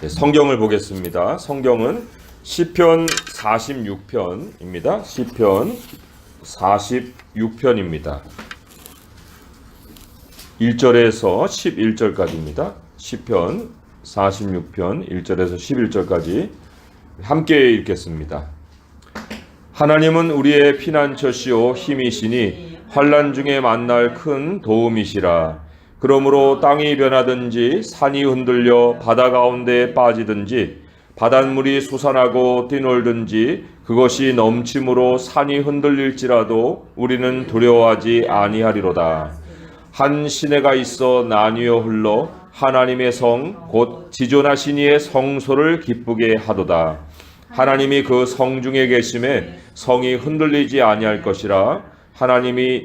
성경을 보겠습니다. 성경은 시편 46편입니다. 시편 46편입니다. 1절에서 11절까지입니다. 시편 46편 1절에서 11절까지 함께 읽겠습니다. 하나님은 우리의 피난처시오 힘이시니 환난 중에 만날 큰 도움이시라. 그러므로 땅이 변하든지 산이 흔들려 바다 가운데에 빠지든지 바닷물이 솟아나고 뛰놀든지 그것이 넘침으로 산이 흔들릴지라도 우리는 두려워하지 아니하리로다. 한 시내가 있어 나뉘어 흘러 하나님의 성 곧 지존하신 이의 성소를 기쁘게 하도다. 하나님이 그 성 중에 계심에 성이 흔들리지 아니할 것이라.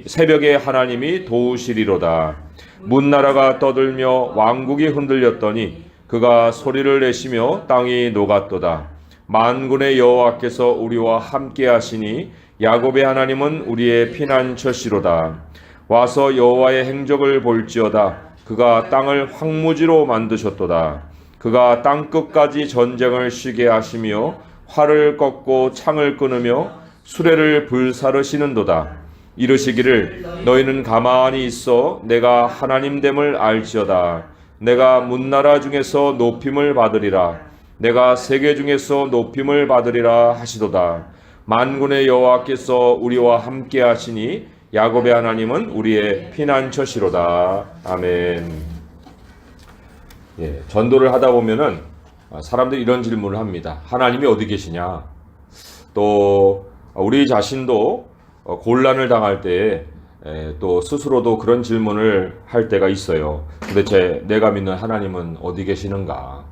새벽에 하나님이 도우시리로다. 문나라가 떠들며 왕국이 흔들렸더니 그가 소리를 내시며 땅이 녹았도다. 만군의 여호와께서 우리와 함께 하시니 야곱의 하나님은 우리의 피난처시로다. 와서 여호와의 행적을 볼지어다. 그가 땅을 황무지로 만드셨도다. 그가 땅 끝까지 전쟁을 쉬게 하시며 활을 꺾고 창을 끊으며 수레를 불사르시는도다. 이르시기를 너희는 가만히 있어 내가 하나님됨을 알지어다. 내가 문나라 중에서 높임을 받으리라. 내가 세계 중에서 높임을 받으리라 하시도다. 만군의 여호와께서 우리와 함께 하시니 야곱의 하나님은 우리의 피난처시로다. 아멘. 전도를 하다 보면은 사람들이 이런 질문을 합니다. 하나님이 어디 계시냐? 또 우리 자신도 곤란을 당할 때 또 스스로도 그런 질문을 할 때가 있어요. 도대체 내가 믿는 하나님은 어디 계시는가?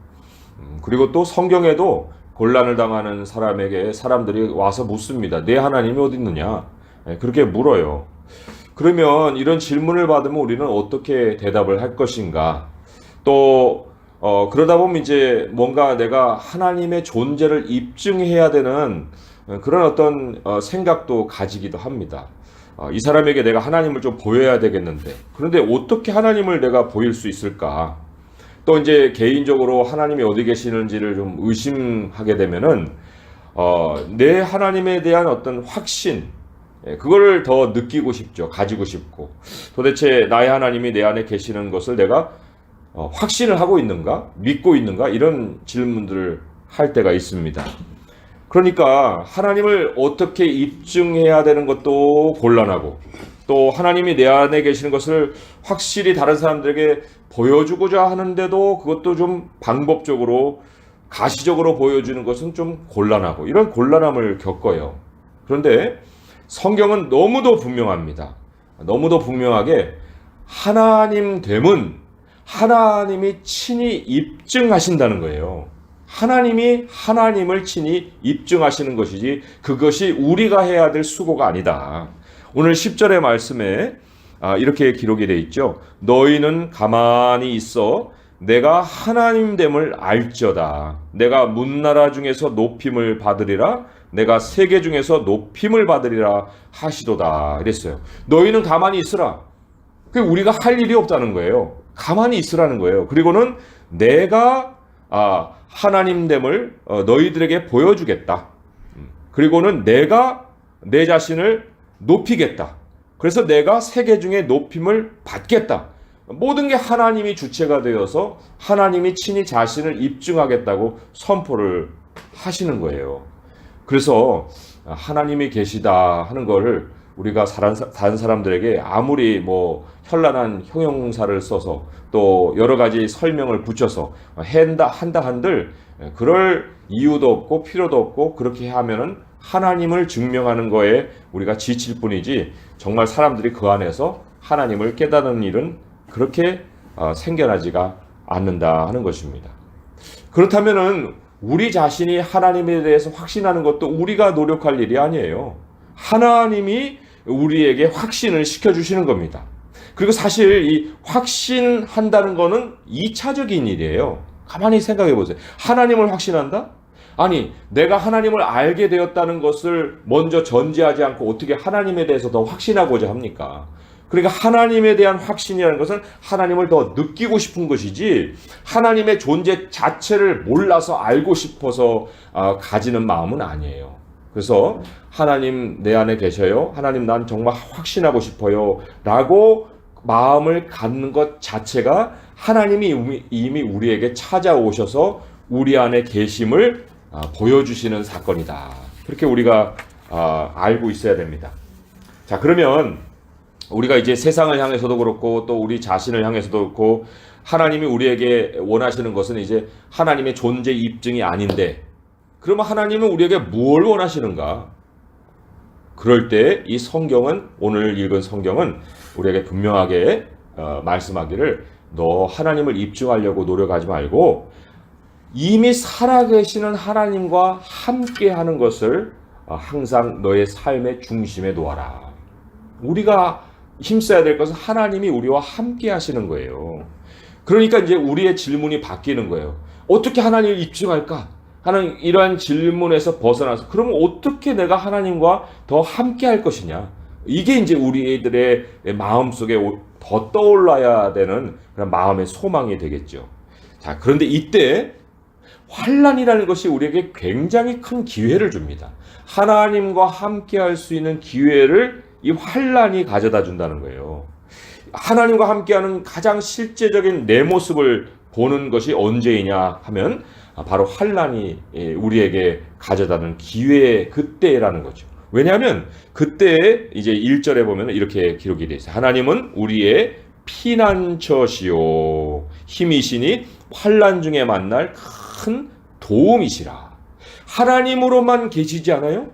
그리고 또 성경에도 곤란을 당하는 사람에게 사람들이 와서 묻습니다. 내 하나님이 어디 있느냐? 그렇게 물어요. 그러면 이런 질문을 받으면 우리는 어떻게 대답을 할 것인가? 또 그러다 보면 이제 뭔가 내가 하나님의 존재를 입증해야 되는 그런 어떤 생각도 가지기도 합니다. 이 사람에게 내가 하나님을 좀 보여야 되겠는데, 그런데 어떻게 하나님을 내가 보일 수 있을까? 또 이제 개인적으로 하나님이 어디 계시는지를 좀 의심하게 되면은 내 하나님에 대한 어떤 확신, 그거를 더 느끼고 싶죠. 가지고 싶고, 도대체 나의 하나님이 내 안에 계시는 것을 내가 확신을 하고 있는가? 믿고 있는가? 이런 질문들을 할 때가 있습니다. 그러니까 하나님을 어떻게 입증해야 되는 것도 곤란하고, 또 하나님이 내 안에 계시는 것을 확실히 다른 사람들에게 보여주고자 하는데도 그것도 좀 방법적으로 가시적으로 보여주는 것은 좀 곤란하고, 이런 곤란함을 겪어요. 그런데 성경은 너무도 분명합니다. 너무도 분명하게 하나님 됨은 하나님이 친히 입증하신다는 거예요. 하나님이 하나님을 친히 입증하시는 것이지 그것이 우리가 해야 될 수고가 아니다. 오늘 10절의 말씀에 이렇게 기록이 되어 있죠. 너희는 가만히 있어 내가 하나님됨을 알지어다. 내가 문나라 중에서 높임을 받으리라. 내가 세계 중에서 높임을 받으리라 하시도다. 이랬어요. 너희는 가만히 있으라. 우리가 할 일이 없다는 거예요. 가만히 있으라는 거예요. 그리고는 내가 하나님됨을 너희들에게 보여주겠다. 그리고는 내가 내 자신을 높이겠다. 그래서 내가 세계 중에 높임을 받겠다. 모든 게 하나님이 주체가 되어서 하나님이 친히 자신을 입증하겠다고 선포를 하시는 거예요. 그래서 하나님이 계시다 하는 거를 우리가 다른 사람들에게 아무리 현란한 형용사를 써서 또 여러 가지 설명을 붙여서 한다 한들 그럴 이유도 없고 필요도 없고, 그렇게 하면은 하나님을 증명하는 거에 우리가 지칠 뿐이지 정말 사람들이 그 안에서 하나님을 깨닫는 일은 그렇게 생겨나지가 않는다 하는 것입니다. 그렇다면은 우리 자신이 하나님에 대해서 확신하는 것도 우리가 노력할 일이 아니에요. 하나님이 우리에게 확신을 시켜주시는 겁니다. 그리고 사실 이 확신한다는 거는 2차적인 일이에요. 가만히 생각해 보세요. 하나님을 확신한다? 아니, 내가 하나님을 알게 되었다는 것을 먼저 전제하지 않고 어떻게 하나님에 대해서 더 확신하고자 합니까? 그러니까 하나님에 대한 확신이라는 것은 하나님을 더 느끼고 싶은 것이지 하나님의 존재 자체를 몰라서 알고 싶어서 가지는 마음은 아니에요. 그래서 하나님 내 안에 계셔요. 하나님 난 정말 확신하고 싶어요. 라고 마음을 갖는 것 자체가 하나님이 이미 우리에게 찾아오셔서 우리 안에 계심을 보여주시는 사건이다. 그렇게 우리가 알고 있어야 됩니다. 자, 그러면 우리가 이제 세상을 향해서도 그렇고 또 우리 자신을 향해서도 그렇고 하나님이 우리에게 원하시는 것은 이제 하나님의 존재 입증이 아닌데 그러면 하나님은 우리에게 무엇을 원하시는가? 그럴 때 이 성경은 오늘 읽은 성경은 우리에게 분명하게 말씀하기를 너 하나님을 입증하려고 노력하지 말고 이미 살아계시는 하나님과 함께하는 것을 항상 너의 삶의 중심에 놓아라. 우리가 힘써야 될 것은 하나님이 우리와 함께 하시는 거예요. 그러니까 이제 우리의 질문이 바뀌는 거예요. 어떻게 하나님을 입증할까? 하는 이러한 질문에서 벗어나서 그러면 어떻게 내가 하나님과 더 함께 할 것이냐? 이게 이제 우리들의 마음속에 더 떠올라야 되는 그런 마음의 소망이 되겠죠. 자, 그런데 이때 환난이라는 것이 우리에게 굉장히 큰 기회를 줍니다. 하나님과 함께 할 수 있는 기회를 이 환난이 가져다 준다는 거예요. 하나님과 함께하는 가장 실제적인 내 모습을 보는 것이 언제이냐 하면 바로 환난이 우리에게 가져다는 기회의 그때라는 거죠. 왜냐하면 그때 이제 1절에 보면 이렇게 기록이 되어 있어요. 하나님은 우리의 피난처시요 힘이시니 환난 중에 만날 큰 도움이시라. 하나님으로만 계시지 않아요?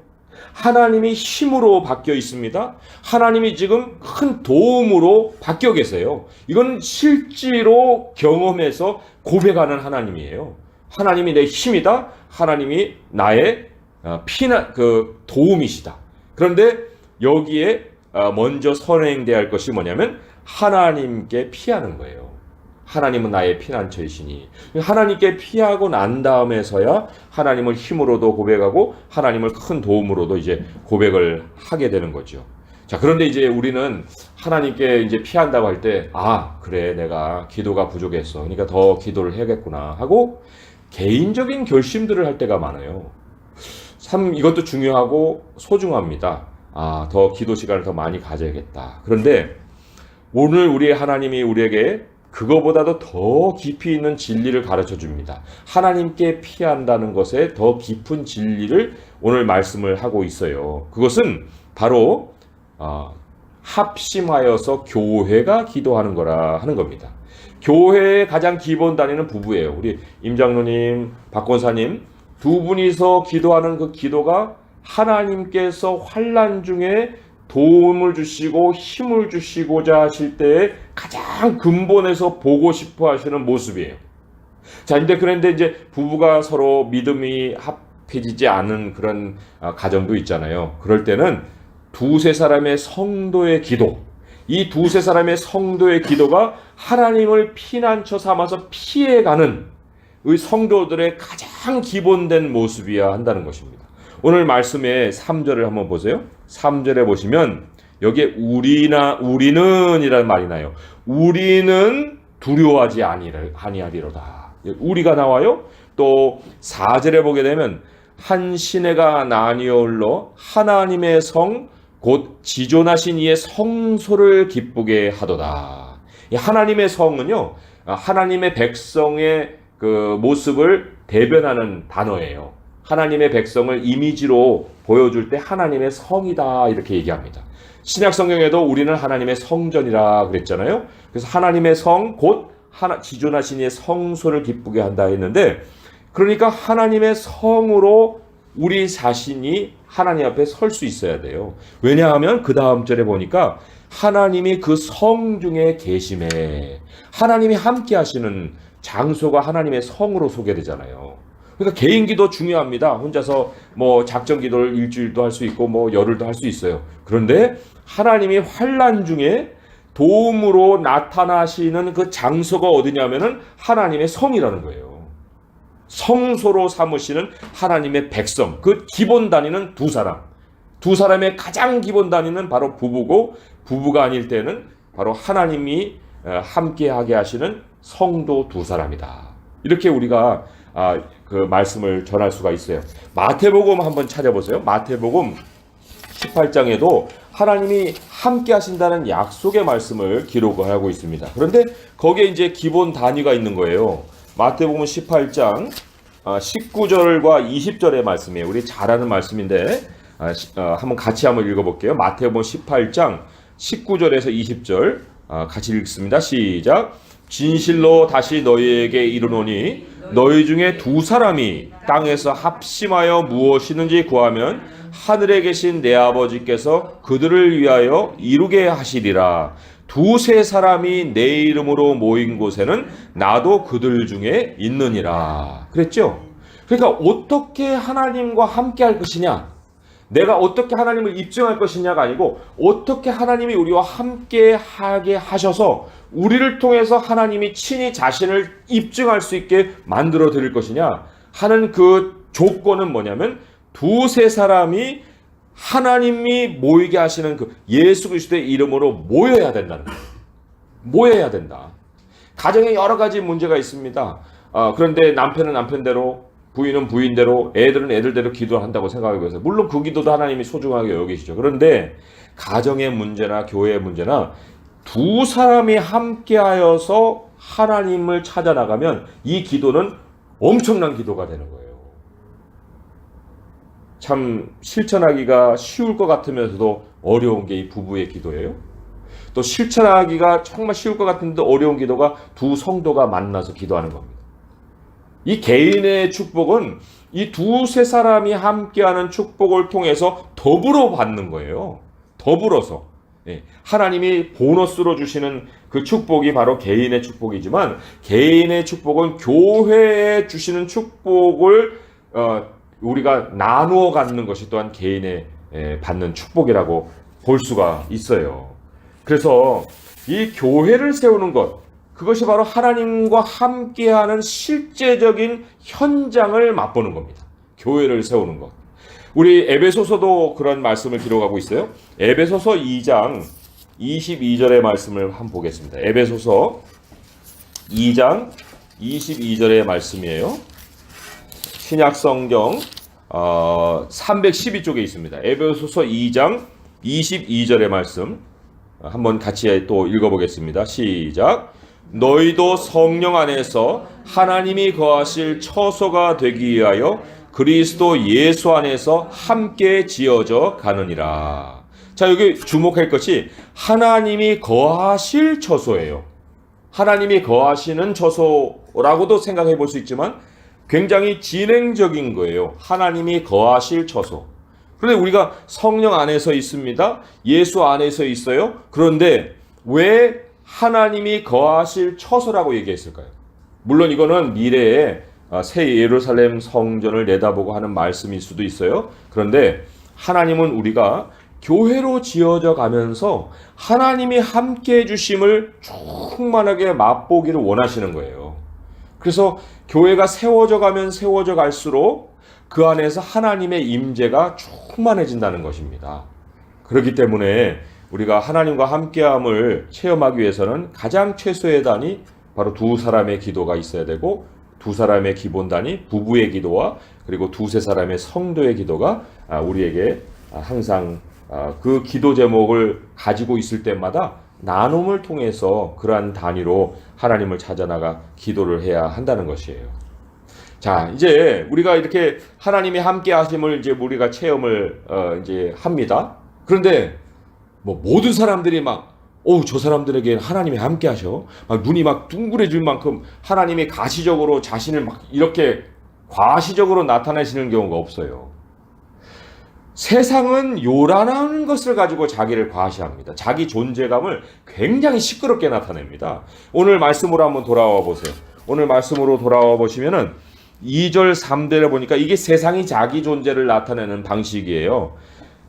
하나님이 힘으로 바뀌어 있습니다. 하나님이 지금 큰 도움으로 바뀌어 계세요. 이건 실제로 경험해서 고백하는 하나님이에요. 하나님이 내 힘이다. 하나님이 나의 도움이시다. 그런데 여기에 먼저 선행돼야 할 것이 뭐냐면 하나님께 피하는 거예요. 하나님은 나의 피난처이시니 하나님께 피하고 난 다음에서야 하나님을 힘으로도 고백하고 하나님을 큰 도움으로도 이제 고백을 하게 되는 거죠. 자, 그런데 이제 우리는 하나님께 이제 피한다고 할 때 그래 내가 기도가 부족했어. 그러니까 더 기도를 해야겠구나 하고 개인적인 결심들을 할 때가 많아요. 참 이것도 중요하고 소중합니다. 더 기도 시간을 더 많이 가져야겠다. 그런데 오늘 우리 하나님이 우리에게 그거보다도 더 깊이 있는 진리를 가르쳐 줍니다. 하나님께 피한다는 것에 더 깊은 진리를 오늘 말씀을 하고 있어요. 그것은 바로 합심하여서 교회가 기도하는 거라 하는 겁니다. 교회의 가장 기본 단위는 부부예요. 우리 임장로님, 박권사님 두 분이서 기도하는 그 기도가 하나님께서 환난 중에 도움을 주시고 힘을 주시고자 하실 때에 가장 근본에서 보고 싶어 하시는 모습이에요. 자, 그런데 이제 부부가 서로 믿음이 합해지지 않은 그런 가정도 있잖아요. 그럴 때는 두세 사람의 성도의 기도, 이 두세 사람의 성도의 기도가 하나님을 피난처 삼아서 피해가는 이 성도들의 가장 기본된 모습이어야 한다는 것입니다. 오늘 말씀의 3절을 한번 보세요. 3절에 보시면 여기에 우리는 이라는 말이 나요. 우리는 두려워하지 아니하리로다. 우리가 나와요. 또 4절에 보게 되면 한 시내가 나뉘어 흘러 하나님의 성 곧 지존하신 이의 성소를 기쁘게 하도다. 이 하나님의 성은요, 하나님의 백성의 그 모습을 대변하는 단어예요. 하나님의 백성을 이미지로 보여줄 때 하나님의 성이다 이렇게 얘기합니다. 신약 성경에도 우리는 하나님의 성전이라 그랬잖아요. 그래서 하나님의 성 곧 지존하신 이의 성소를 기쁘게 한다 했는데, 그러니까 하나님의 성으로 우리 자신이 하나님 앞에 설 수 있어야 돼요. 왜냐하면 그 다음 절에 보니까 하나님이 그 성 중에 계심에 하나님이 함께 하시는 장소가 하나님의 성으로 소개되잖아요. 그러니까 개인 기도 중요합니다. 혼자서 뭐 작정 기도를 일주일도 할 수 있고 뭐 열흘도 할 수 있어요. 그런데 하나님이 환난 중에 도움으로 나타나시는 그 장소가 어디냐면은 하나님의 성이라는 거예요. 성소로 삼으시는 하나님의 백성, 그 기본 단위는 두 사람. 두 사람의 가장 기본 단위는 바로 부부고, 부부가 아닐 때는 바로 하나님이 함께하게 하시는 성도 두 사람이다. 이렇게 우리가 그 말씀을 전할 수가 있어요. 마태복음 한번 찾아보세요. 마태복음 18장에도 하나님이 함께 하신다는 약속의 말씀을 기록하고 있습니다. 그런데 거기에 이제 기본 단위가 있는 거예요. 마태복음 18장 19절과 20절의 말씀이에요. 우리 잘 아는 말씀인데 한번 같이 한번 읽어볼게요. 마태복음 18장 19절에서 20절 같이 읽습니다. 시작. 진실로 다시 너희에게 이르노니 너희 중에 두 사람이 땅에서 합심하여 무엇이든지 구하면 하늘에 계신 내 아버지께서 그들을 위하여 이루게 하시리라. 두세 사람이 내 이름으로 모인 곳에는 나도 그들 중에 있느니라. 그랬죠? 그러니까 어떻게 하나님과 함께 할 것이냐, 내가 어떻게 하나님을 입증할 것이냐가 아니고 어떻게 하나님이 우리와 함께 하게 하셔서 우리를 통해서 하나님이 친히 자신을 입증할 수 있게 만들어 드릴 것이냐 하는 그 조건은 뭐냐면 두세 사람이 하나님이 모이게 하시는 그 예수 그리스도의 이름으로 모여야 된다는 거예요. 모여야 된다. 가정에 여러 가지 문제가 있습니다. 그런데 남편은 남편대로, 부인은 부인대로, 애들은 애들대로 기도한다고 생각하고 있어요. 물론 그 기도도 하나님이 소중하게 여기시죠. 그런데 가정의 문제나 교회의 문제나 두 사람이 함께하여서 하나님을 찾아 나가면 이 기도는 엄청난 기도가 되는 거예요. 참 실천하기가 쉬울 것 같으면서도 어려운 게 이 부부의 기도예요. 또 실천하기가 정말 쉬울 것 같은데 어려운 기도가 두 성도가 만나서 기도하는 겁니다. 이 개인의 축복은 이 두세 사람이 함께하는 축복을 통해서 더불어 받는 거예요. 더불어서. 하나님이 보너스로 주시는 그 축복이 바로 개인의 축복이지만 개인의 축복은 교회에 주시는 축복을 우리가 나누어 갖는 것이 또한 개인의 받는 축복이라고 볼 수가 있어요. 그래서 이 교회를 세우는 것, 그것이 바로 하나님과 함께하는 실제적인 현장을 맛보는 겁니다. 교회를 세우는 것. 우리 에베소서도 그런 말씀을 기록하고 있어요. 에베소서 2장 22절의 말씀을 한번 보겠습니다. 에베소서 2장 22절의 말씀이에요. 신약성경 312쪽에 있습니다. 에베소서 2장 22절의 말씀 한번 같이 또 읽어보겠습니다. 시작. 너희도 성령 안에서 하나님이 거하실 처소가 되기 위하여 그리스도 예수 안에서 함께 지어져 가느니라. 자, 여기 주목할 것이 하나님이 거하실 처소예요. 하나님이 거하시는 처소라고도 생각해 볼 수 있지만 굉장히 진행적인 거예요. 하나님이 거하실 처소. 그런데 우리가 성령 안에서 있습니다. 예수 안에서 있어요. 그런데 왜 하나님이 거하실 처소라고 얘기했을까요? 물론 이거는 미래에 새 예루살렘 성전을 내다보고 하는 말씀일 수도 있어요. 그런데 하나님은 우리가 교회로 지어져 가면서 하나님이 함께 해주심을 충만하게 맛보기를 원하시는 거예요. 그래서 교회가 세워져 가면 세워져 갈수록 그 안에서 하나님의 임재가 충만해진다는 것입니다. 그렇기 때문에 우리가 하나님과 함께함을 체험하기 위해서는 가장 최소의 단위 바로 두 사람의 기도가 있어야 되고 두 사람의 기본 단위 부부의 기도와 그리고 두세 사람의 성도의 기도가 우리에게 항상 그 기도 제목을 가지고 있을 때마다 나눔을 통해서 그러한 단위로 하나님을 찾아 나가 기도를 해야 한다는 것이에요. 자, 이제 우리가 이렇게 하나님이 함께 하심을 이제 우리가 체험을 이제 합니다. 그런데 뭐 모든 사람들이 저 사람들에게 하나님이 함께 하셔. 막 눈이 막 둥그레질 만큼 하나님이 가시적으로 자신을 막 이렇게 과시적으로 나타내시는 경우가 없어요. 세상은 요란한 것을 가지고 자기를 과시합니다. 자기 존재감을 굉장히 시끄럽게 나타냅니다. 오늘 말씀으로 한번 돌아와 보세요. 오늘 말씀으로 돌아와 보시면은 2절 3절에 보니까 이게 세상이 자기 존재를 나타내는 방식이에요.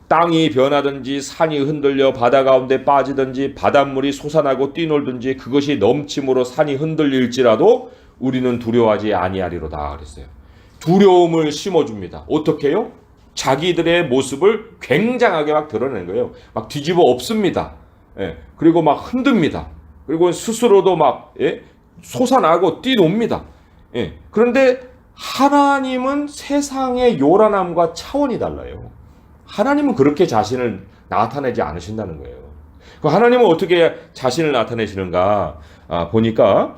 땅이 변하든지 산이 흔들려 바다 가운데 빠지든지 바닷물이 솟아나고 뛰놀든지 그것이 넘침으로 산이 흔들릴지라도 우리는 두려워하지 아니하리로다 그랬어요. 두려움을 심어줍니다. 어떻게 해요? 자기들의 모습을 굉장하게 막 드러낸 거예요. 막 뒤집어 엎습니다. 예, 그리고 막 흔듭니다. 그리고 스스로도 막 솟아나고 뛰놉니다. 예, 그런데 하나님은 세상의 요란함과 차원이 달라요. 하나님은 그렇게 자신을 나타내지 않으신다는 거예요. 그 하나님은 어떻게 자신을 나타내시는가 보니까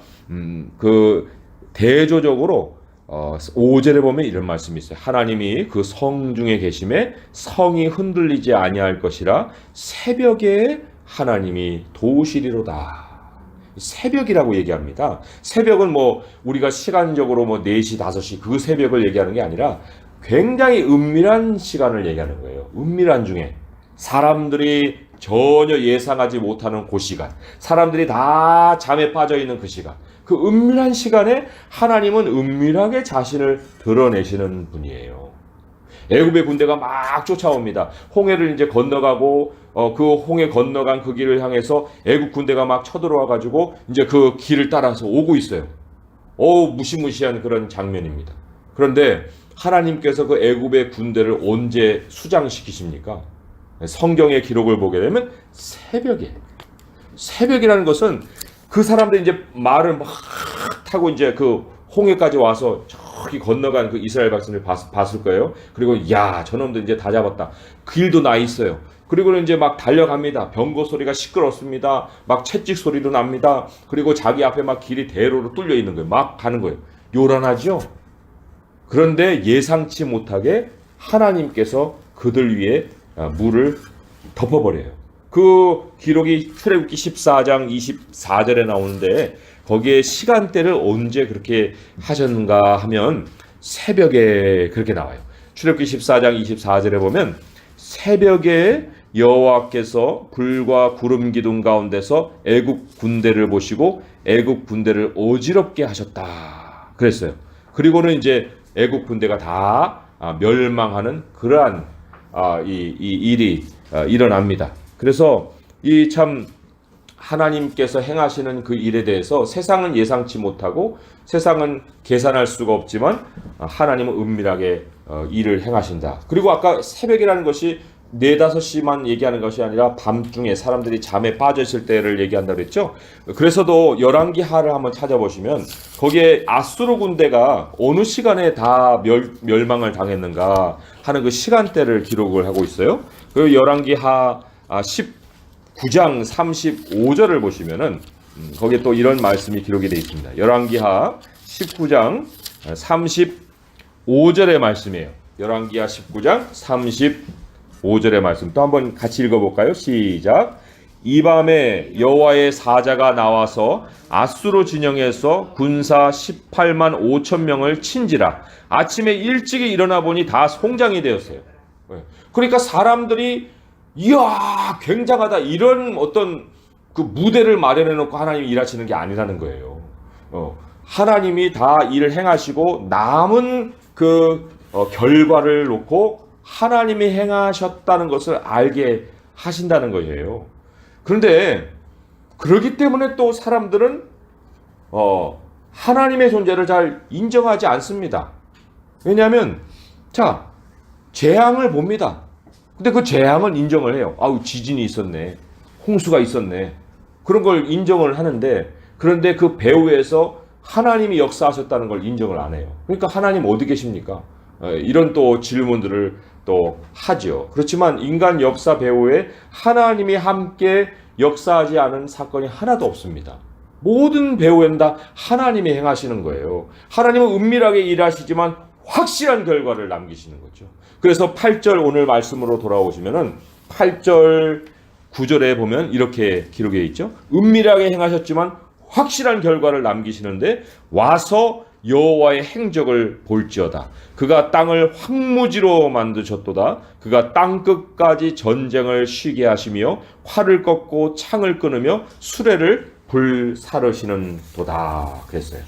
그 대조적으로 5절에 보면 이런 말씀이 있어요. 하나님이 그 성 중에 계심에 성이 흔들리지 아니할 것이라 새벽에 하나님이 도우시리로다. 새벽이라고 얘기합니다. 새벽은 뭐 우리가 시간적으로 뭐 4시, 5시 그 새벽을 얘기하는 게 아니라 굉장히 은밀한 시간을 얘기하는 거예요. 은밀한 중에 사람들이 전혀 예상하지 못하는 그 시간, 사람들이 다 잠에 빠져 있는 그 시간, 그 은밀한 시간에 하나님은 은밀하게 자신을 드러내시는 분이에요. 애굽의 군대가 막 쫓아옵니다. 홍해를 이제 건너가고 그 홍해 건너간 그 길을 향해서 애굽 군대가 막 쳐들어와 가지고 이제 그 길을 따라서 오고 있어요. 무시무시한 그런 장면입니다. 그런데 하나님께서 그 애굽의 군대를 언제 수장시키십니까? 성경의 기록을 보게 되면 새벽에. 새벽이라는 것은 그 사람들이 이제 말을 막 타고 이제 그 홍해까지 와서 저기 건너간 그 이스라엘 백성들 봤을 거예요. 그리고 야, 저놈들 이제 다 잡았다. 길도 나 있어요. 그리고는 이제 막 달려갑니다. 병거 소리가 시끄럽습니다. 막 채찍 소리도 납니다. 그리고 자기 앞에 막 길이 대로로 뚫려 있는 거예요. 막 가는 거예요. 요란하죠? 그런데 예상치 못하게 하나님께서 그들 위에 물을 덮어버려요. 그 기록이 출애굽기 14장 24절에 나오는데 거기에 시간대를 언제 그렇게 하셨는가 하면 새벽에 그렇게 나와요. 출애굽기 14장 24절에 보면 새벽에 여호와께서 불과 구름 기둥 가운데서 애굽 군대를 보시고 애굽 군대를 어지럽게 하셨다 그랬어요. 그리고는 이제 애굽 군대가 다 멸망하는 그러한 이 일이 일어납니다. 그래서 이 참 하나님께서 행하시는 그 일에 대해서 세상은 예상치 못하고 세상은 계산할 수가 없지만 하나님은 은밀하게 일을 행하신다. 그리고 아까 새벽이라는 것이 4, 5시만 얘기하는 것이 아니라 밤중에 사람들이 잠에 빠져 있을 때를 얘기한다고 했죠. 그래서도 열왕기 하를 한번 찾아보시면 거기에 아수르 군대가 어느 시간에 다 멸망을 당했는가 하는 그 시간대를 기록을 하고 있어요. 그 열왕기 하 19장 35절을 보시면은 거기에 또 이런 말씀이 기록이 되어 있습니다. 열왕기하 19장 35절의 말씀이에요. 열왕기하 19장 35절의 말씀 또 한번 같이 읽어볼까요? 시작. 이 밤에 여호와의 사자가 나와서 아수르 진영에서 군사 18만 5천 명을 친지라. 아침에 일찍이 일어나 보니 다 송장이 되었어요. 그러니까 사람들이 이야 굉장하다 이런 어떤 그 무대를 마련해 놓고 하나님이 일하시는 게 아니라는 거예요. 하나님이 다 일을 행하시고 남은 그 결과를 놓고 하나님이 행하셨다는 것을 알게 하신다는 거예요. 그런데 그렇기 때문에 또 사람들은 하나님의 존재를 잘 인정하지 않습니다. 왜냐하면 자 재앙을 봅니다. 근데 그 재앙은 인정을 해요. 지진이 있었네. 홍수가 있었네. 그런 걸 인정을 하는데 그런데 그 배후에서 하나님이 역사하셨다는 걸 인정을 안 해요. 그러니까 하나님 어디 계십니까? 이런 또 질문들을 또 하죠. 그렇지만 인간 역사 배후에 하나님이 함께 역사하지 않은 사건이 하나도 없습니다. 모든 배후에는 다 하나님이 행하시는 거예요. 하나님은 은밀하게 일하시지만 확실한 결과를 남기시는 거죠. 그래서 8절 오늘 말씀으로 돌아오시면은 8절 9절에 보면 이렇게 기록되어 있죠. 은밀하게 행하셨지만 확실한 결과를 남기시는데 와서 여호와의 행적을 볼지어다. 그가 땅을 황무지로 만드셨도다. 그가 땅 끝까지 전쟁을 쉬게 하시며 활을 꺾고 창을 끊으며 수레를 불사르시는 도다. 그랬어요.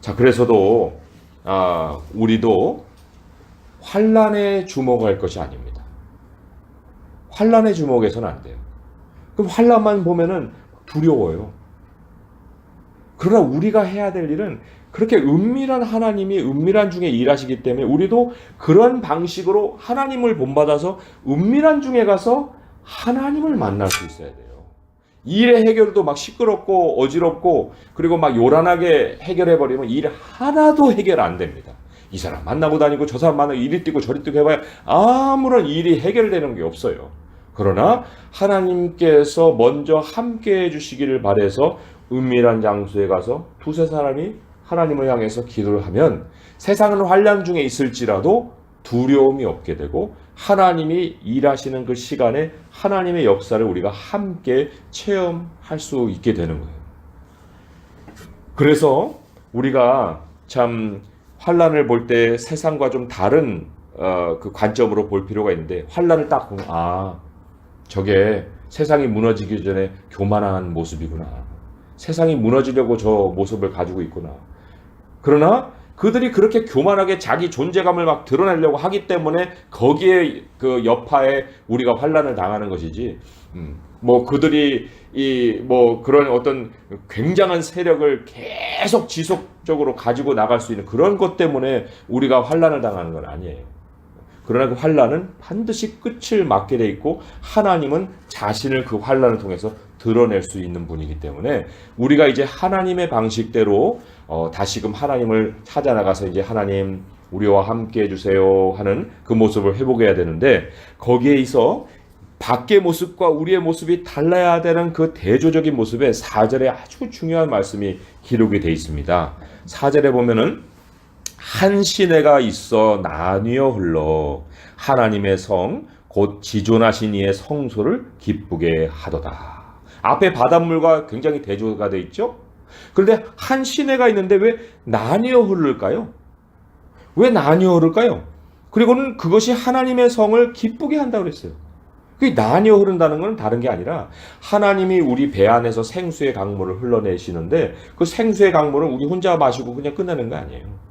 자, 그래서도 우리도 환난에 주목할 것이 아닙니다. 환난에 주목해서는 안 돼요. 그럼 환난만 보면은 두려워요. 그러나 우리가 해야 될 일은 그렇게 은밀한 하나님이 은밀한 중에 일하시기 때문에 우리도 그런 방식으로 하나님을 본받아서 은밀한 중에 가서 하나님을 만날 수 있어야 돼요. 일의 해결도 막 시끄럽고 어지럽고 그리고 막 요란하게 해결해버리면 일 하나도 해결 안 됩니다. 이 사람 만나고 다니고 저 사람 만나고 이리 뛰고 저리 뛰고 해봐야 아무런 일이 해결되는 게 없어요. 그러나 하나님께서 먼저 함께 해주시기를 바라서 은밀한 장소에 가서 두세 사람이 하나님을 향해서 기도를 하면 세상은 환난 중에 있을지라도 두려움이 없게 되고 하나님이 일하시는 그 시간에 하나님의 역사를 우리가 함께 체험할 수 있게 되는 거예요. 그래서 우리가 참 환난을 볼 때 세상과 좀 다른 그 관점으로 볼 필요가 있는데 환난을 딱 보면 저게 세상이 무너지기 전에 교만한 모습이구나. 세상이 무너지려고 저 모습을 가지고 있구나. 그러나 그들이 그렇게 교만하게 자기 존재감을 막 드러내려고 하기 때문에 거기에 그 여파에 우리가 환난을 당하는 것이지. 뭐 그들이 뭐 그런 어떤 굉장한 세력을 계속 지속적으로 가지고 나갈 수 있는 그런 것 때문에 우리가 환난을 당하는 건 아니에요. 그러나 그 환난은 반드시 끝을 맞게 돼 있고 하나님은 자신을 그 환난을 통해서 드러낼 수 있는 분이기 때문에 우리가 이제 하나님의 방식대로 다시금 하나님을 찾아 나가서 이제 하나님 우리와 함께 해주세요 하는 그 모습을 회복해야 되는데 거기에 있어 밖의 모습과 우리의 모습이 달라야 되는 그 대조적인 모습에 4절에 아주 중요한 말씀이 기록이 되어 있습니다. 4절에 보면은 한 시내가 있어 나뉘어 흘러 하나님의 성 곧 지존하신 이의 성소를 기쁘게 하도다. 앞에 바닷물과 굉장히 대조가 되어 있죠. 그런데 한 시내가 있는데 왜 나뉘어 흐를까요? 왜 나뉘어 흐를까요? 그리고는 그것이 하나님의 성을 기쁘게 한다고 그랬어요. 그게 나뉘어 흐른다는 건 다른 게 아니라 하나님이 우리 배 안에서 생수의 강물을 흘러내시는데 그 생수의 강물은 우리 혼자 마시고 그냥 끝나는 거 아니에요.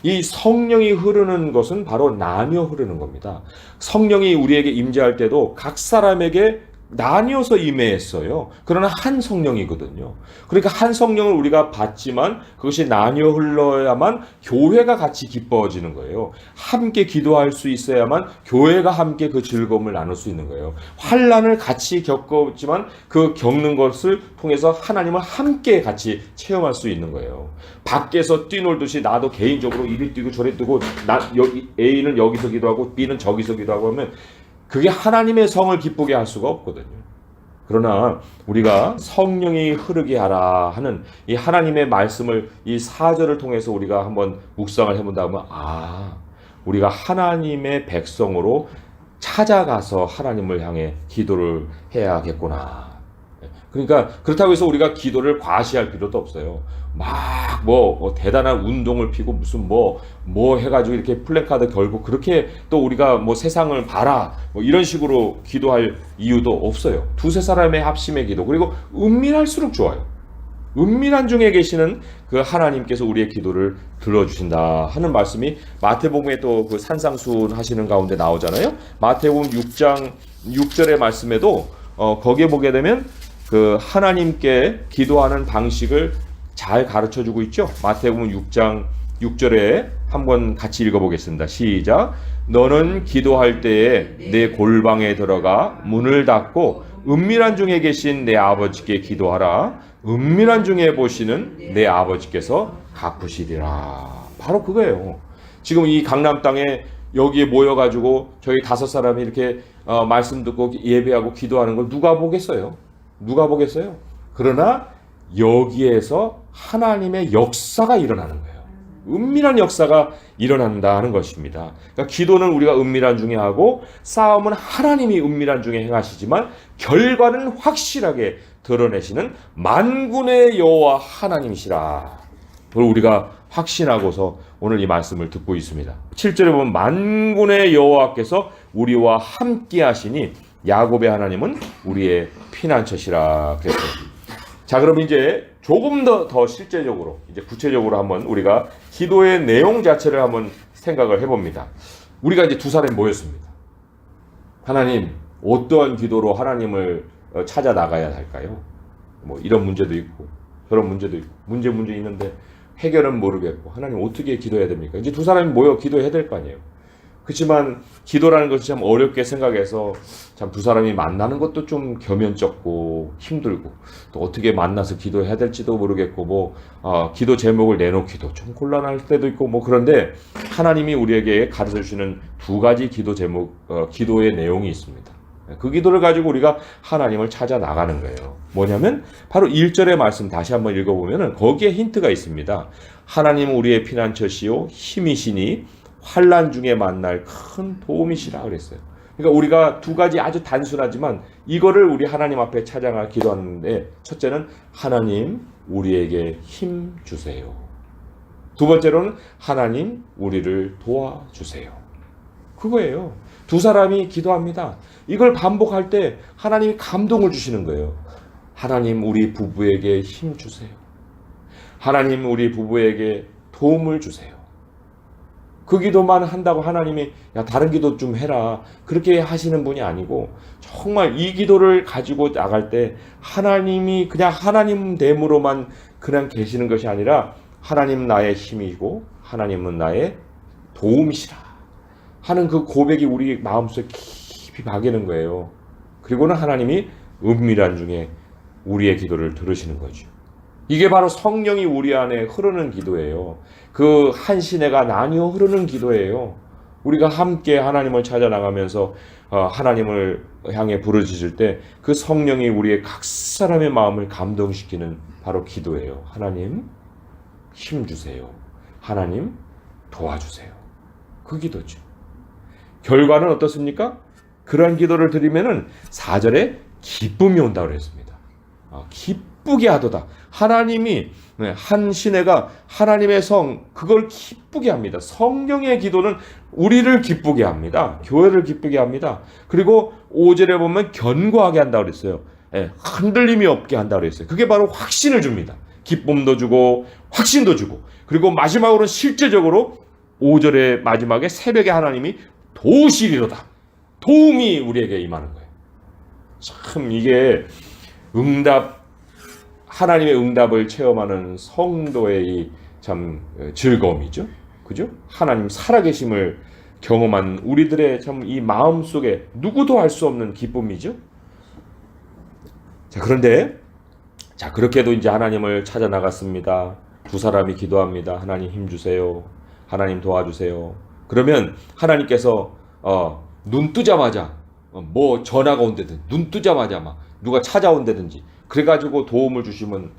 이 성령이 흐르는 것은 바로 나뉘어 흐르는 겁니다. 성령이 우리에게 임재할 때도 각 사람에게 나뉘어서 임했어요. 그러나 한 성령이거든요. 그러니까 한 성령을 우리가 받지만 그것이 나뉘어 흘러야만 교회가 같이 기뻐지는 거예요. 함께 기도할 수 있어야만 교회가 함께 그 즐거움을 나눌 수 있는 거예요. 환난을 같이 겪었지만 그 겪는 것을 통해서 하나님을 함께 같이 체험할 수 있는 거예요. 밖에서 뛰놀듯이 나도 개인적으로 이리 뛰고 저리 뛰고 A는 여기서 기도하고 B는 저기서 기도하고 하면 그게 하나님의 성을 기쁘게 할 수가 없거든요. 그러나 우리가 성령이 흐르게 하라 하는 이 하나님의 말씀을 이 4절을 통해서 우리가 한번 묵상을 해본다면 우리가 하나님의 백성으로 찾아가서 하나님을 향해 기도를 해야겠구나. 그러니까 그렇다고 해서 우리가 기도를 과시할 필요도 없어요. 막 뭐 대단한 운동을 피고 무슨 뭐 해가지고 이렇게 플래카드 걸고 그렇게 또 우리가 뭐 세상을 봐라 뭐 이런 식으로 기도할 이유도 없어요. 두세 사람의 합심의 기도 그리고 은밀할수록 좋아요. 은밀한 중에 계시는 그 하나님께서 우리의 기도를 들어주신다 하는 말씀이 마태복음에 또 그 산상수훈 하시는 가운데 나오잖아요. 마태복음 6장 6절의 말씀에도 거기에 보게 되면 그 하나님께 기도하는 방식을 잘 가르쳐주고 있죠. 마태복음 6장 6절에 한번 같이 읽어보겠습니다. 시작. 너는 기도할 때에 내 골방에 들어가 문을 닫고 은밀한 중에 계신 내 아버지께 기도하라. 은밀한 중에 보시는 내 아버지께서 갚으시리라. 바로 그거예요. 지금 이 강남 땅에 여기에 모여가지고 저희 5사람이 이렇게 말씀 듣고 예배하고 기도하는 걸 누가 보겠어요? 누가 보겠어요? 그러나 여기에서 하나님의 역사가 일어나는 거예요. 은밀한 역사가 일어난다는 것입니다. 그러니까 기도는 우리가 은밀한 중에 하고 싸움은 하나님이 은밀한 중에 행하시지만 결과는 확실하게 드러내시는 만군의 여호와 하나님이시라. 그걸 우리가 확신하고서 오늘 이 말씀을 듣고 있습니다. 7절에 보면 만군의 여호와께서 우리와 함께 하시니 야곱의 하나님은 우리의 피난처시라 그랬어요. 자, 그럼 이제 조금 더 실제적으로, 이제 구체적으로 한번 우리가 기도의 내용 자체를 한번 생각을 해봅니다. 우리가 이제 두 사람이 모였습니다. 하나님, 어떠한 기도로 하나님을 찾아 나가야 할까요? 뭐 이런 문제도 있고, 저런 문제도 있고, 문제 있는데 해결은 모르겠고, 하나님 어떻게 기도해야 됩니까? 이제 두 사람이 모여 기도해야 될 거 아니에요. 그렇지만 기도라는 것이 참 어렵게 생각해서 참 두 사람이 만나는 것도 좀 겸연쩍고 힘들고 또 어떻게 만나서 기도해야 될지도 모르겠고 기도 제목을 내놓기도 좀 곤란할 때도 있고 그런데 하나님이 우리에게 가르쳐 주시는 두 가지 기도 제목, 기도의 내용이 있습니다. 그 기도를 가지고 우리가 하나님을 찾아 나가는 거예요. 뭐냐면 바로 1절의 말씀 다시 한번 읽어보면 거기에 힌트가 있습니다. 하나님은 우리의 피난처시요 힘이시니 환난 중에 만날 큰 도움이시라 그랬어요. 그러니까 우리가 두 가지 아주 단순하지만 이거를 우리 하나님 앞에 찾아가 기도하는데 첫째는 하나님 우리에게 힘 주세요. 두 번째로는 하나님 우리를 도와주세요. 그거예요. 두 사람이 기도합니다. 이걸 반복할 때 하나님이 감동을 주시는 거예요. 하나님 우리 부부에게 힘 주세요. 하나님 우리 부부에게 도움을 주세요. 그 기도만 한다고 하나님이 야 다른 기도 좀 해라 그렇게 하시는 분이 아니고 정말 이 기도를 가지고 나갈 때 하나님이 그냥 하나님 됨으로만 그냥 계시는 것이 아니라 하나님 나의 힘이고 하나님은 나의 도움이시라 하는 그 고백이 우리 마음속에 깊이 박이는 거예요. 그리고는 하나님이 은밀한 중에 우리의 기도를 들으시는 거죠. 이게 바로 성령이 우리 안에 흐르는 기도예요. 그 한 시내가 나뉘어 흐르는 기도예요. 우리가 함께 하나님을 찾아 나가면서 하나님을 향해 부르짖을 때 그 성령이 우리의 각 사람의 마음을 감동시키는 바로 기도예요. 하나님 힘 주세요. 하나님 도와주세요. 그 기도죠. 결과는 어떻습니까? 그런 기도를 드리면은 4절에 기쁨이 온다고 그랬습니다. 기쁘게 하도다. 하나님이 한 시내가 하나님의 성 그걸 기쁘게 합니다. 성령의 기도는 우리를 기쁘게 합니다. 교회를 기쁘게 합니다. 그리고 5절에 보면 견고하게 한다고 그랬어요. 흔들림이 없게 한다고 그랬어요. 그게 바로 확신을 줍니다. 기쁨도 주고 확신도 주고 그리고 마지막으로는 실제적으로 5절의 마지막에 새벽에 하나님이 도우시리로다. 도움이 우리에게 임하는 거예요. 참 이게 하나님의 응답을 체험하는 성도의 참 즐거움이죠. 그죠? 하나님 살아계심을 경험한 우리들의 참 이 마음 속에 누구도 알 수 없는 기쁨이죠. 자, 그런데 그렇게도 이제 하나님을 찾아 나갔습니다. 두 사람이 기도합니다. 하나님 힘 주세요. 하나님 도와주세요. 그러면 하나님께서 눈 뜨자마자 전화가 온다든 눈 뜨자마자 막 누가 찾아온다든지 그래가지고 도움을 주시면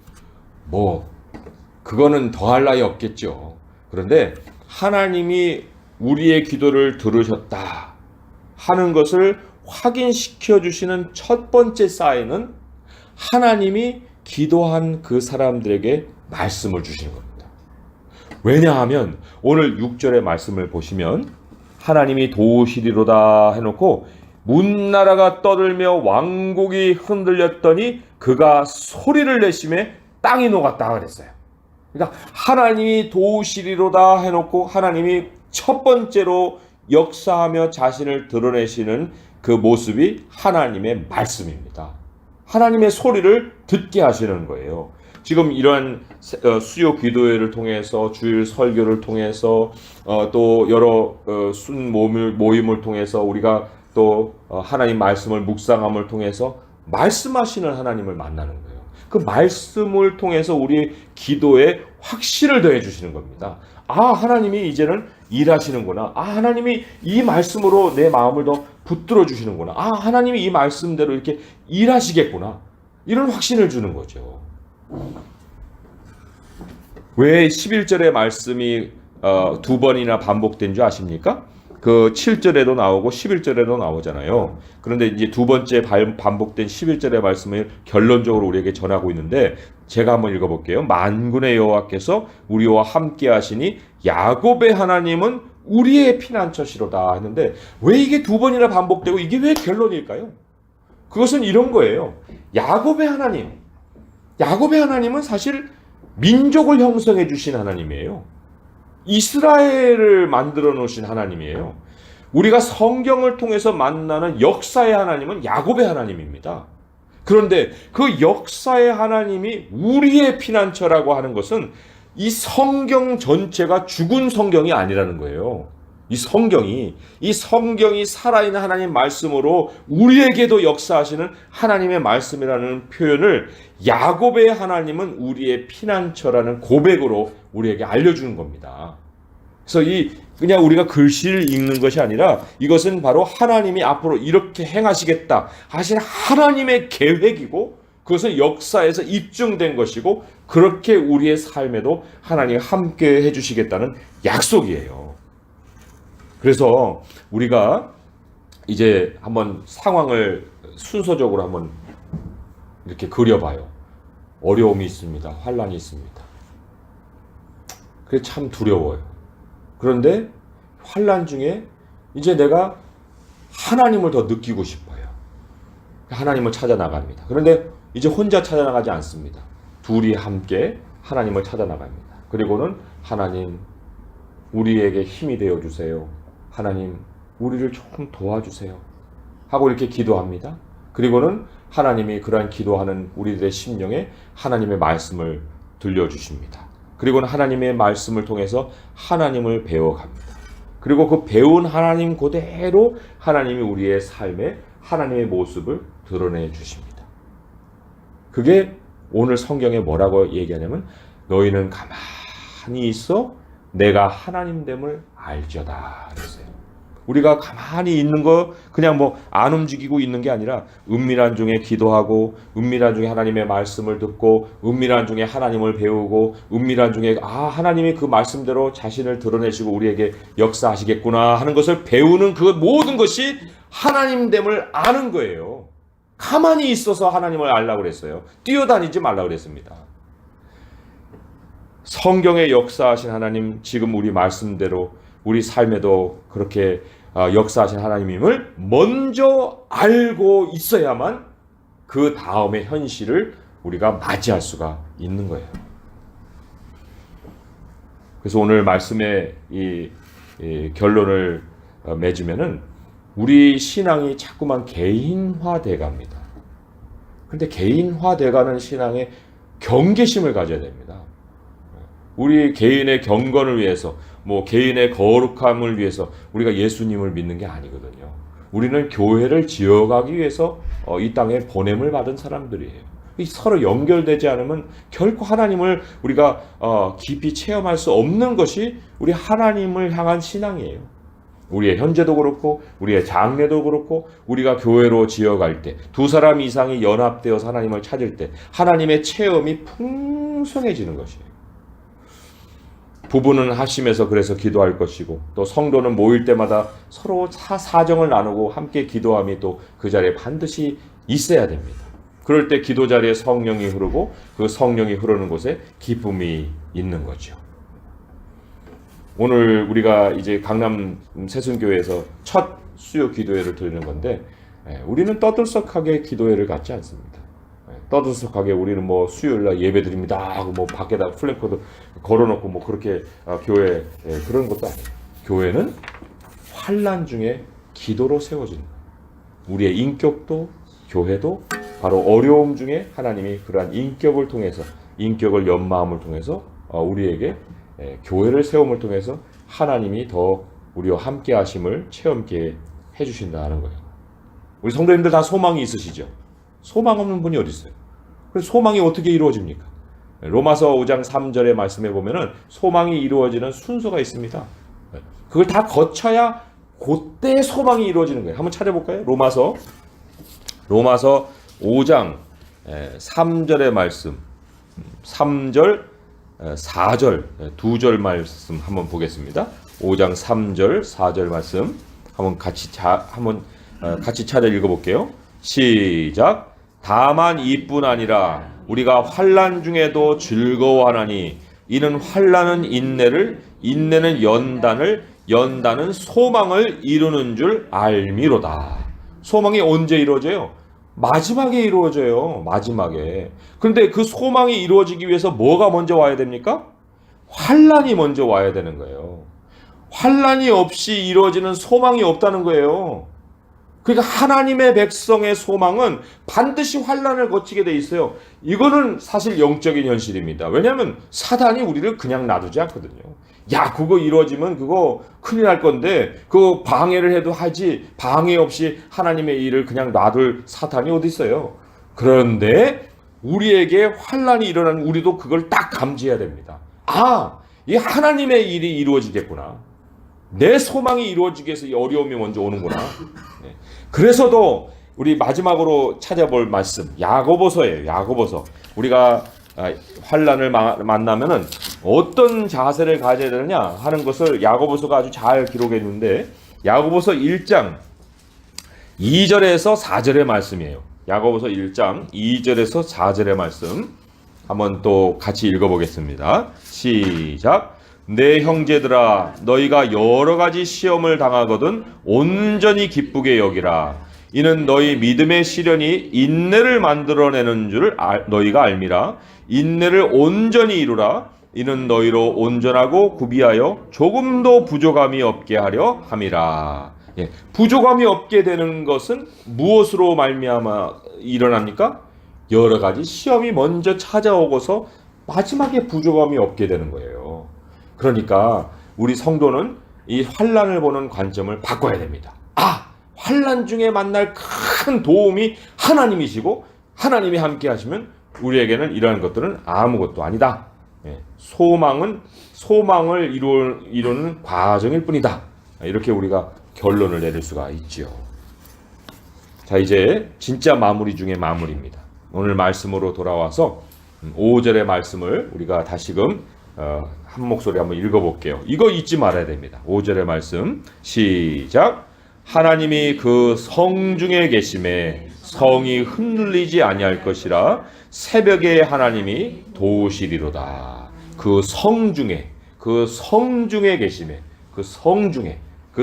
그거는 더할 나위 없겠죠. 그런데 하나님이 우리의 기도를 들으셨다 하는 것을 확인시켜 주시는 첫 번째 사인은 하나님이 기도한 그 사람들에게 말씀을 주시는 겁니다. 왜냐하면 오늘 6절의 말씀을 보시면 하나님이 도우시리로다 해놓고 문나라가 떠들며 왕국이 흔들렸더니 그가 소리를 내심에 땅이 녹았다 그랬어요. 그러니까 하나님이 도우시리로다 해놓고 하나님이 첫 번째로 역사하며 자신을 드러내시는 그 모습이 하나님의 말씀입니다. 하나님의 소리를 듣게 하시는 거예요. 지금 이러한 수요 기도회를 통해서 주일 설교를 통해서 또 여러 모임을 통해서 우리가 또 하나님 말씀을 묵상함을 통해서 말씀하시는 하나님을 만나는 거예요. 그 말씀을 통해서 우리 기도에 확신을 더해 주시는 겁니다. 하나님이 이제는 일하시는구나. 하나님이 이 말씀으로 내 마음을 더 붙들어 주시는구나. 하나님이 이 말씀대로 이렇게 일하시겠구나. 이런 확신을 주는 거죠. 왜 11절의 말씀이 두 번이나 반복된 줄 아십니까? 그 7절에도 나오고 11절에도 나오잖아요. 그런데 이제 두 번째 반복된 11절의 말씀을 결론적으로 우리에게 전하고 있는데 제가 한번 읽어볼게요. 만군의 여호와께서 우리와 함께 하시니 야곱의 하나님은 우리의 피난처시로다 했는데 왜 이게 두 번이나 반복되고 이게 왜 결론일까요? 그것은 이런 거예요. 야곱의 하나님은 사실 민족을 형성해 주신 하나님이에요. 이스라엘을 만들어 놓으신 하나님이에요. 우리가 성경을 통해서 만나는 역사의 하나님은 야곱의 하나님입니다. 그런데 그 역사의 하나님이 우리의 피난처라고 하는 것은 이 성경 전체가 죽은 성경이 아니라는 거예요. 이 성경이 살아있는 하나님 말씀으로 우리에게도 역사하시는 하나님의 말씀이라는 표현을 야곱의 하나님은 우리의 피난처라는 고백으로 우리에게 알려주는 겁니다. 그래서 그냥 우리가 글씨를 읽는 것이 아니라 이것은 바로 하나님이 앞으로 이렇게 행하시겠다 하신 하나님의 계획이고 그것은 역사에서 입증된 것이고 그렇게 우리의 삶에도 하나님이 함께 해주시겠다는 약속이에요. 그래서 우리가 이제 한번 상황을 순서적으로 한번 이렇게 그려봐요. 어려움이 있습니다. 환난이 있습니다. 그게 참 두려워요. 그런데 환난 중에 이제 내가 하나님을 더 느끼고 싶어요. 하나님을 찾아 나갑니다. 그런데 이제 혼자 찾아 나가지 않습니다. 둘이 함께 하나님을 찾아 나갑니다. 그리고는 하나님 우리에게 힘이 되어 주세요. 하나님 우리를 조금 도와주세요. 하고 이렇게 기도합니다. 그리고는 하나님이 그러한 기도하는 우리들의 심령에 하나님의 말씀을 들려주십니다. 그리고는 하나님의 말씀을 통해서 하나님을 배워갑니다. 그리고 그 배운 하나님 그대로 하나님이 우리의 삶에 하나님의 모습을 드러내 주십니다. 그게 오늘 성경에 뭐라고 얘기하냐면 너희는 가만히 있어 내가 하나님됨을 알지어다 그랬어요. 우리가 가만히 있는 거 그냥 뭐 안 움직이고 있는 게 아니라 은밀한 중에 기도하고 은밀한 중에 하나님의 말씀을 듣고 은밀한 중에 하나님을 배우고 은밀한 중에 하나님이 그 말씀대로 자신을 드러내시고 우리에게 역사하시겠구나 하는 것을 배우는 그 모든 것이 하나님됨을 아는 거예요. 가만히 있어서 하나님을 알라고 그랬어요. 뛰어다니지 말라고 그랬습니다. 성경에 역사하신 하나님 지금 우리 말씀대로 우리 삶에도 그렇게 역사하신 하나님임을 먼저 알고 있어야만 그 다음의 현실을 우리가 맞이할 수가 있는 거예요. 그래서 오늘 말씀의 이 결론을 맺으면은 우리 신앙이 자꾸만 개인화돼 갑니다. 그런데 개인화돼가는 신앙에 경계심을 가져야 됩니다. 우리 개인의 경건을 위해서 뭐 개인의 거룩함을 위해서 우리가 예수님을 믿는 게 아니거든요. 우리는 교회를 지어가기 위해서 이 땅에 보냄을 받은 사람들이에요. 서로 연결되지 않으면 결코 하나님을 우리가 깊이 체험할 수 없는 것이 우리 하나님을 향한 신앙이에요. 우리의 현재도 그렇고 우리의 장래도 그렇고 우리가 교회로 지어갈 때 두 사람 이상이 연합되어서 하나님을 찾을 때 하나님의 체험이 풍성해지는 것이에요. 부부는 합심해서 그래서 기도할 것이고 또 성도는 모일 때마다 서로 사정을 나누고 함께 기도함이 또 그 자리에 반드시 있어야 됩니다. 그럴 때 기도 자리에 성령이 흐르고 그 성령이 흐르는 곳에 기쁨이 있는 거죠. 오늘 우리가 이제 강남 새순교회에서 첫 수요 기도회를 드리는 건데 우리는 떠들썩하게 기도회를 갖지 않습니다. 떠들썩하게 우리는 뭐 수요일날 예배 드립니다 하고 뭐 밖에다 플래카드 걸어놓고 뭐 그렇게 교회 그런 것도 아니에요. 교회는 환난 중에 기도로 세워지는 거예요. 우리의 인격도 교회도 바로 어려움 중에 하나님이 그러한 인격을 통해서 인격을 연마함을 통해서 우리에게 교회를 세움을 통해서 하나님이 더 우리와 함께 하심을 체험케 해주신다는 거예요. 우리 성도님들 다 소망이 있으시죠? 소망 없는 분이 어디 있어요? 그래서 소망이 어떻게 이루어집니까? 로마서 5장 3절의 말씀에 보면은 소망이 이루어지는 순서가 있습니다. 그걸 다 거쳐야 그때 소망이 이루어지는 거예요. 한번 찾아볼까요? 로마서 5장 3절의 말씀, 3절, 4절, 두 절 말씀 한번 보겠습니다. 5장 3절, 4절 말씀 한번 같이 찾아 읽어볼게요. 시작. 다만 이뿐 아니라 우리가 환난 중에도 즐거워하나니 이는 환난은 인내를, 인내는 연단을, 연단은 소망을 이루는 줄 알미로다. 소망이 언제 이루어져요? 마지막에 이루어져요. 마지막에. 그런데 그 소망이 이루어지기 위해서 뭐가 먼저 와야 됩니까? 환난이 먼저 와야 되는 거예요. 환난이 없이 이루어지는 소망이 없다는 거예요. 그러니까 하나님의 백성의 소망은 반드시 환난을 거치게 돼 있어요. 이거는 사실 영적인 현실입니다. 왜냐하면 사단이 우리를 그냥 놔두지 않거든요. 야, 그거 이루어지면 그거 큰일 날 건데 그거 방해를 해도 하지, 방해 없이 하나님의 일을 그냥 놔둘 사탄이 어디 있어요. 그런데 우리에게 환난이 일어나는 우리도 그걸 딱 감지해야 됩니다. 아, 이 하나님의 일이 이루어지겠구나. 내 소망이 이루어지기 위해서 이 어려움이 먼저 오는구나. 네. 그래서도 우리 마지막으로 찾아볼 말씀 야고보서예요. 야고보서. 우리가 환난을 만나면은 어떤 자세를 가져야 되느냐 하는 것을 야고보서가 아주 잘 기록해 있는데, 야고보서 1장 2절에서 4절의 말씀이에요. 야고보서 1장 2절에서 4절의 말씀 한번 또 같이 읽어보겠습니다. 시작. 내 형제들아, 너희가 여러 가지 시험을 당하거든 온전히 기쁘게 여기라. 이는 너희 믿음의 시련이 인내를 만들어내는 줄 너희가 알미라. 인내를 온전히 이루라. 이는 너희로 온전하고 구비하여 조금도 부족함이 없게 하려 함이라. 예, 부족함이 없게 되는 것은 무엇으로 말미암아 일어납니까? 여러 가지 시험이 먼저 찾아오고서 마지막에 부족함이 없게 되는 거예요. 그러니까 우리 성도는 이 환난을 보는 관점을 바꿔야 됩니다. 아, 환난 중에 만날 큰 도움이 하나님이시고 하나님이 함께 하시면 우리에게는 이러한 것들은 아무것도 아니다. 예, 소망을 이루는 과정일 뿐이다. 이렇게 우리가 결론을 내릴 수가 있지요. 자, 이제 진짜 마무리 중에 마무리입니다. 오늘 말씀으로 돌아와서 5절의 말씀을 우리가 다시금 한 목소리 한번 읽어볼게요. 이거 잊지 말아야 됩니다. 5절의 말씀 시작. 하나님이 그 성중에 계심에 성이 흔들리지 아니할 것이라 새벽에 하나님이 도우시리로다. 그 성중에 계심에, 그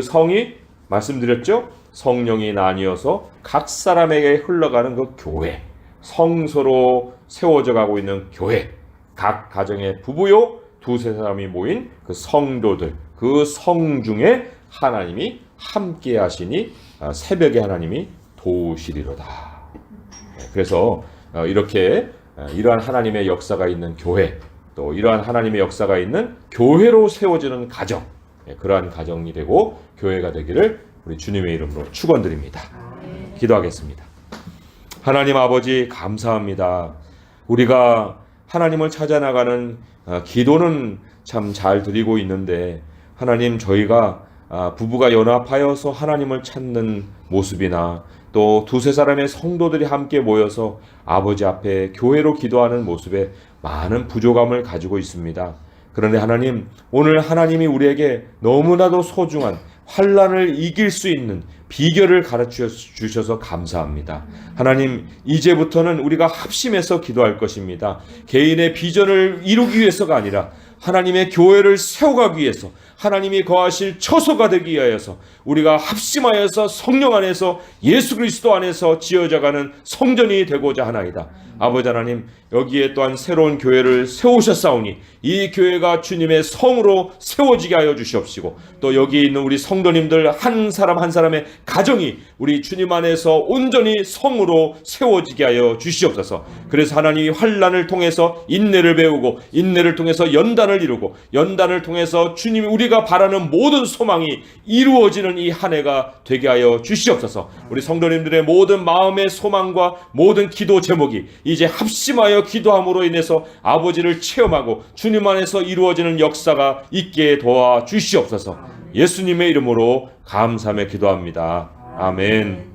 성이 말씀드렸죠? 성령이 나뉘어서 각 사람에게 흘러가는 그 교회, 성소로 세워져 가고 있는 교회, 각 가정의 부부요 두세 사람이 모인 그 성도들, 그 성중에 하나님이 함께 하시니 새벽에 하나님이 도우시리로다. 그래서 이렇게 이러한 하나님의 역사가 있는 교회, 또 이러한 하나님의 역사가 있는 교회로 세워지는 가정, 그러한 가정이 되고 교회가 되기를 우리 주님의 이름으로 축원드립니다. 기도하겠습니다. 하나님 아버지 감사합니다. 우리가 하나님을 찾아 나가는 기도는 참 잘 드리고 있는데, 하나님 저희가 부부가 연합하여서 하나님을 찾는 모습이나 또 두세 사람의 성도들이 함께 모여서 아버지 앞에 교회로 기도하는 모습에 많은 부족함을 가지고 있습니다. 그런데 하나님, 오늘 하나님이 우리에게 너무나도 소중한 환난을 이길 수 있는 비결을 가르쳐 주셔서 감사합니다. 하나님, 이제부터는 우리가 합심해서 기도할 것입니다. 개인의 비전을 이루기 위해서가 아니라 하나님의 교회를 세워가기 위해서, 하나님이 거하실 처소가 되기 위하여서 우리가 합심하여서 성령 안에서 예수 그리스도 안에서 지어져가는 성전이 되고자 하나이다. 아버지 하나님, 여기에 또한 새로운 교회를 세우셨사오니 이 교회가 주님의 성으로 세워지게 하여 주시옵시고, 또 여기 있는 우리 성도님들 한 사람 한 사람의 가정이 우리 주님 안에서 온전히 성으로 세워지게 하여 주시옵소서. 그래서 하나님이 환난을 통해서 인내를 배우고, 인내를 통해서 연단을 이루고, 연단을 통해서 주님이 우리가 바라는 모든 소망이 이루어지는 이 한 해가 되게 하여 주시옵소서. 우리 성도님들의 모든 마음의 소망과 모든 기도 제목이 이제 합심하여 기도함으로 인해서 아버지를 체험하고 주님 안에서 이루어지는 역사가 있게 도와 주시옵소서. 예수님의 이름으로 감사하며 기도합니다. 아멘.